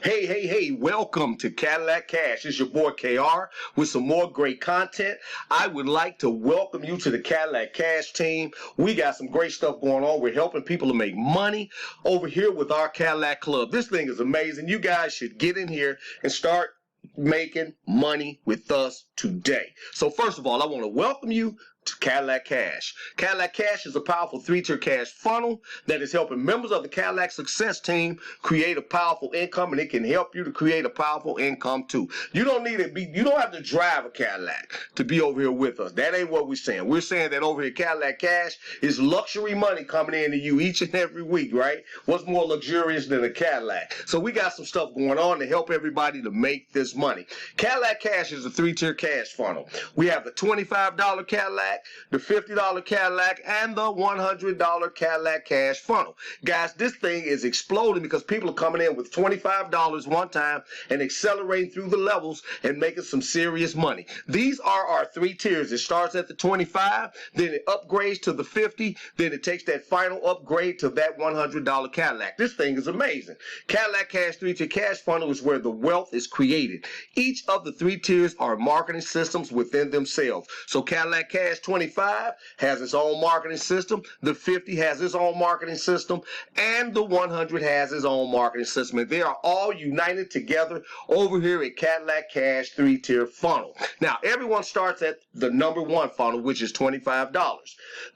Hey, welcome to Cadillac Cash. It's your boy KR with some more great content. I would like to welcome you to the Cadillac Cash team. We got some great stuff going on. We're helping people to make money over here with our Cadillac Club. This thing is amazing. You guys should get in here and start making money with us today. So first of all, I want to welcome you to Cadillac Cash. Cadillac Cash is a powerful three-tier cash funnel that is helping members of the Cadillac Success Team create a powerful income, and it can help you to create a powerful income too. You don't have to drive a Cadillac to be over here with us. That ain't what we're saying. We're saying that over here Cadillac Cash is luxury money coming into you each and every week, right? What's more luxurious than a Cadillac? So we got some stuff going on to help everybody to make this money. Cadillac Cash is a three-tier cash funnel. We have the $25 Cadillac, the $50 Cadillac, and the $100 Cadillac Cash funnel. Guys, this thing is exploding because people are coming in with $25 one time and accelerating through the levels and making some serious money. These are our three tiers. It starts at the 25, then it upgrades to the 50, then it takes that final upgrade to that $100 Cadillac. This thing is amazing. Cadillac Cash three-tier cash funnel is where the wealth is created. Each of the three tiers are marketing systems within themselves. So Cadillac Cash 25 has its own marketing system, the 50 has its own marketing system, and the 100 has its own marketing system. And they are all united together over here at Cadillac Cash three-tier funnel. Now, everyone starts at the number one funnel, which is $25.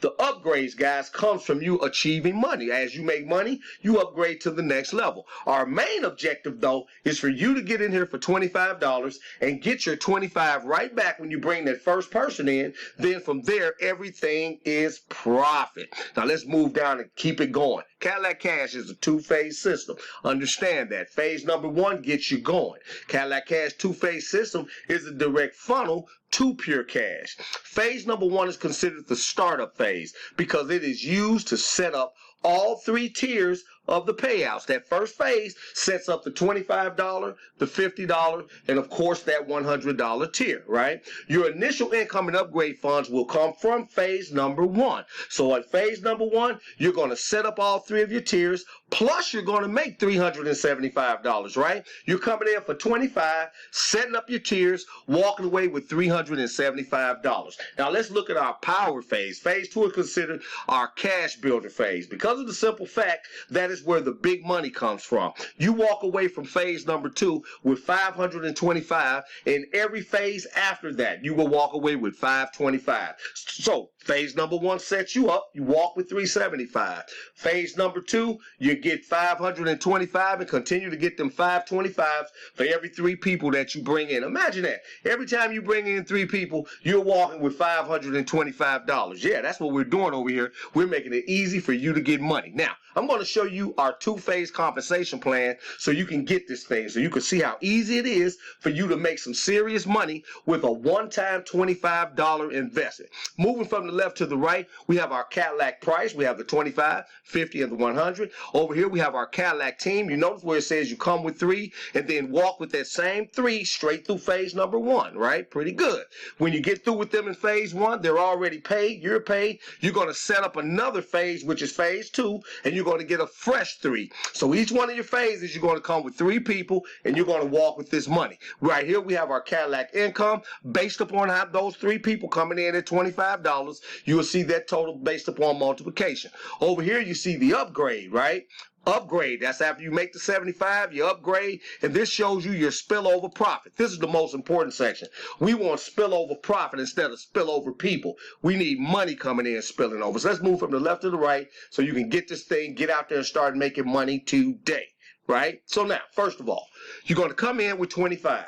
The upgrades, guys, comes from you achieving money. As you make money, you upgrade to the next level. Our main objective, though, is for you to get in here for $25 and get your 25 right back when you bring that first person in. Then from there, everything is profit. Now let's move down and keep it going. Cadillac Cash is a two-phase system. Understand that. Phase number one gets you going. Cadillac Cash two-phase system is a direct funnel to pure cash. Phase number one is considered the startup phase because it is used to set up all three tiers of the payouts. That first phase sets up the $25, the $50, and of course that $100 tier, right? Your initial income and upgrade funds will come from phase number one. So at phase number one, you're going to set up all three of your tiers, plus you're going to make $375, right? You're coming in for $25, setting up your tiers, walking away with $375. Now let's look at our power phase. Phase two is considered our cash builder phase because of the simple fact that is where the big money comes from. You walk away from phase number two with 525, and every phase after that, you will walk away with 525. So phase number one sets you up. You walk with 375. Phase number two, you get 525 and continue to get them 525s for every three people that you bring in. Imagine that. Every time you bring in three people, you're walking with $525. Yeah, that's what we're doing over here. We're making it easy for you to get money. Now, I'm going to show you our two-phase compensation plan so you can get this thing, so you can see how easy it is for you to make some serious money with a one-time $25 investment. Moving from the left to the right, we have our Cadillac price. We have the 25, 50, and the 100. Over here, we have our Cadillac team. You notice where it says you come with three and then walk with that same three straight through phase number one, right? Pretty good. When you get through with them in phase one, they're already paid. You're paid. You're going to set up another phase, which is phase two, and you're going to get a fresh three. So each one of your phases, you're going to come with three people, and you're going to walk with this money. Right here, we have our Cadillac income based upon how those three people coming in at $25. You will see that total based upon multiplication. Over here, you see the upgrade, right? Upgrade, that's after you make the 75, you upgrade, and this shows you your spillover profit. This is the most important section. We want spillover profit instead of spillover people. We need money coming in spilling over. So let's move from the left to the right so you can get this thing, get out there and start making money today, right? So now, first of all, you're going to come in with 25.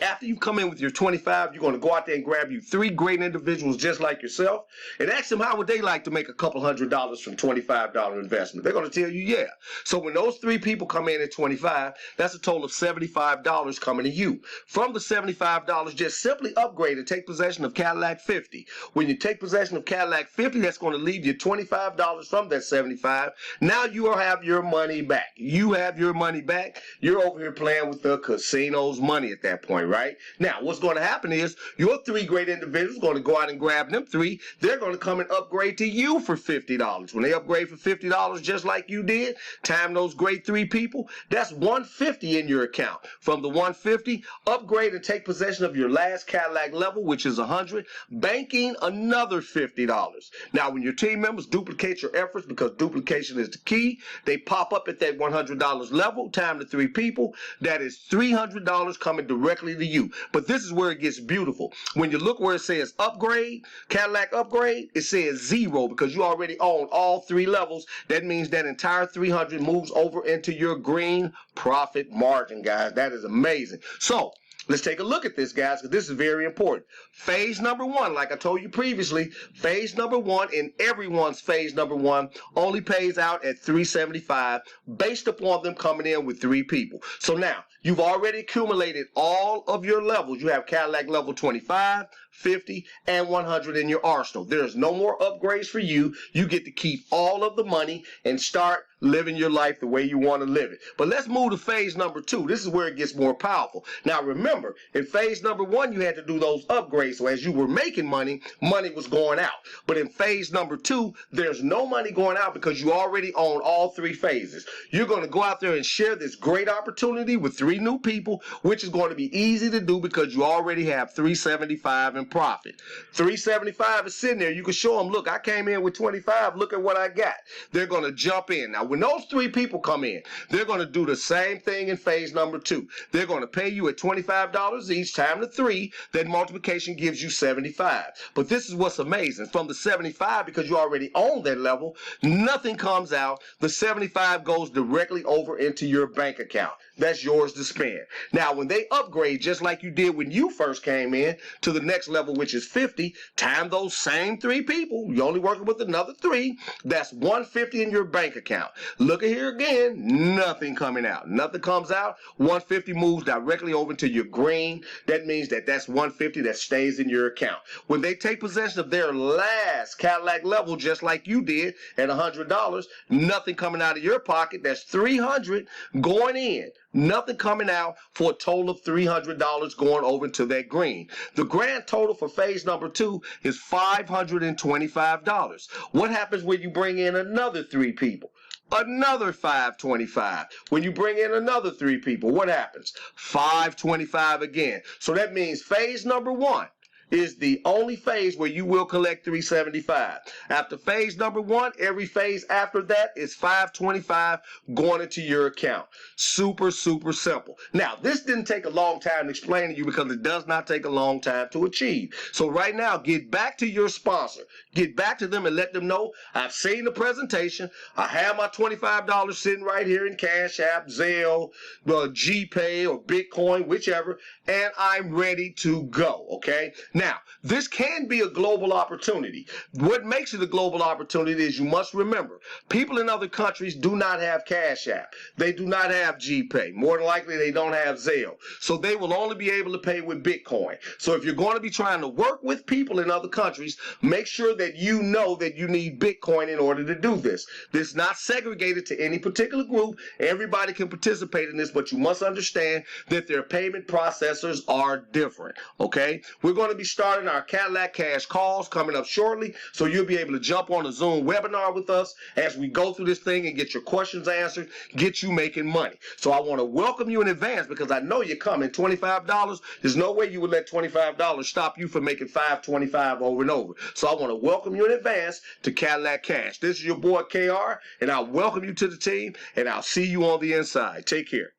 After you come in with your 25, you're going to go out there and grab you three great individuals just like yourself and ask them how would they like to make a couple $100 from $25 investment. They're going to tell you, yeah. So when those three people come in at 25, that's a total of $75 coming to you. From the $75, just simply upgrade and take possession of Cadillac 50. When you take possession of Cadillac 50, that's going to leave you $25 from that 75. Now you will have your money back. You have your money back. You're over here playing with the casino's money at that point. Bitcoin, right? Now, what's going to happen is your three great individuals are going to go out and grab them three. They're going to come and upgrade to you for $50. When they upgrade for $50 just like you did, time those great three people, that's $150 in your account. From the $150, upgrade and take possession of your last Cadillac level, which is $100, banking another $50. Now, when your team members duplicate your efforts, because duplication is the key, they pop up at that $100 level, time the three people, that is $300 coming directly to you. But this is where it gets beautiful. When you look where it says upgrade, Cadillac upgrade, it says 0 because you already own all three levels. That means that entire 300 moves over into your green profit margin, guys. That is amazing. So let's take a look at this, guys, because this is very important. Phase number one, like I told you previously, phase number one in everyone's phase number one only pays out at $375 based upon them coming in with three people. So now, you've already accumulated all of your levels. You have Cadillac level 25, 50, and 100 in your arsenal. There's no more upgrades for you. You get to keep all of the money and start living your life the way you want to live it. But let's move to phase number two. This is where it gets more powerful. Now remember, in phase number one, you had to do those upgrades. So as you were making money, money was going out. But in phase number two, there's no money going out because you already own all three phases. You're going to go out there and share this great opportunity with three new people, which is going to be easy to do because you already have $375 in profit. $375 is sitting there. You can show them, look, I came in with 25. Look at what I got. They're going to jump in. Now, when those three people come in, they're going to do the same thing in phase number two. They're going to pay you at $25 each time to three. That multiplication gives you 75. But this is what's amazing. From the 75, because you already own that level, nothing comes out. The 75 goes directly over into your bank account. That's yours to spend. Now, when they upgrade, just like you did when you first came in, to the next level, which is 50, time those same three people. You're only working with another three. That's $150 in your bank account. Look at here again, nothing coming out. Nothing comes out. 150 moves directly over to your green. That means that that's 150 that stays in your account. When they take possession of their last Cadillac level, just like you did at $100, nothing coming out of your pocket. That's 300 going in. Nothing coming out for a total of $300 going over to that green. The grand total for phase number two is $525. What happens when you bring in another three people? Another $525. When you bring in another three people, what happens? $525 again. So that means phase number one is the only phase where you will collect $375. After phase number one, every phase after that is $525 going into your account. Super, super simple. Now, this didn't take a long time to explain to you because it does not take a long time to achieve. So right now, get back to your sponsor. Get back to them and let them know, I've seen the presentation. I have my $25 sitting right here in Cash App, Zelle, GPay, or Bitcoin, whichever, and I'm ready to go, okay? Now, this can be a global opportunity. What makes it a global opportunity is you must remember, people in other countries do not have Cash App. They do not have GPay. More than likely, they don't have Zelle. So they will only be able to pay with Bitcoin. So if you're going to be trying to work with people in other countries, make sure that you know that you need Bitcoin in order to do this. This is not segregated to any particular group. Everybody can participate in this, but you must understand that their payment processors are different, okay? We're going to be starting our Cadillac Cash calls coming up shortly, so you'll be able to jump on a Zoom webinar with us as we go through this thing and get your questions answered, get you making money. So I want to welcome you in advance because I know you're coming. $25, there's no way you would let $25 stop you from making $525 over and over. So I want to welcome you in advance to Cadillac Cash. This is your boy KR, and I welcome you to the team, and I'll see you on the inside. Take care.